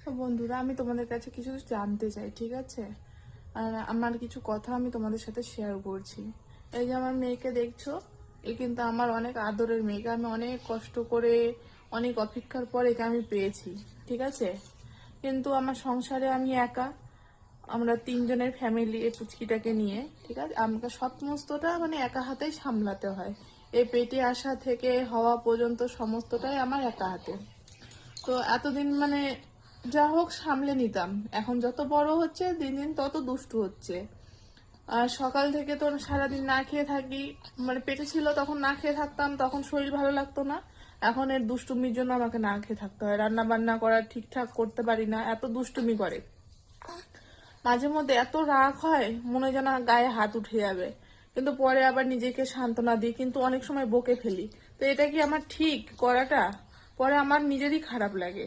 তো বন্ধুরা, আমি তোমাদের কাছে কিছু জানতে চাই, ঠিক আছে? আর আমার কিছু কথা আমি তোমাদের সাথে শেয়ার করছি। এই যে আমার মেয়েকে দেখছো, এ কিন্তু আমার অনেক আদরের মেয়েকে আমি অনেক কষ্ট করে, অনেক অপেক্ষার পর একে আমি পেয়েছি, ঠিক আছে? কিন্তু আমার সংসারে আমি একা, আমরা তিনজনের ফ্যামিলি এই পুচকিটাকে নিয়ে, ঠিক আছে? আমাকে সমস্তটা মানে একা হাতেই সামলাতে হয়। এই পেটে আসা থেকে হওয়া পর্যন্ত সমস্তটাই আমার একা হাতে। তো এতদিন মানে যা হোক সামলে নিতাম, এখন যত বড় হচ্ছে দিন দিন তত দুষ্টু হচ্ছে। আর সকাল থেকে তো সারাদিন না খেয়ে থাকি, মানে পেটে ছিল তখন না খেয়ে থাকতাম, তখন শরীর ভালো লাগতো না। এখন এর দুষ্টুমির জন্য আমাকে না খেয়ে থাকতে হয়, রান্না বান্না করা ঠিকঠাক করতে পারি না, এত দুষ্টুমি করে। মাঝে মধ্যে এত রাগ হয়, মনে হয় যেন গায়ে হাত উঠে যাবে। কিন্তু পরে আবার নিজেকে সান্ত্বনা দিই, কিন্তু অনেক সময় বকে ফেলি। তো এটা কি আমার ঠিক করাটা? পরে আমার নিজেরই খারাপ লাগে।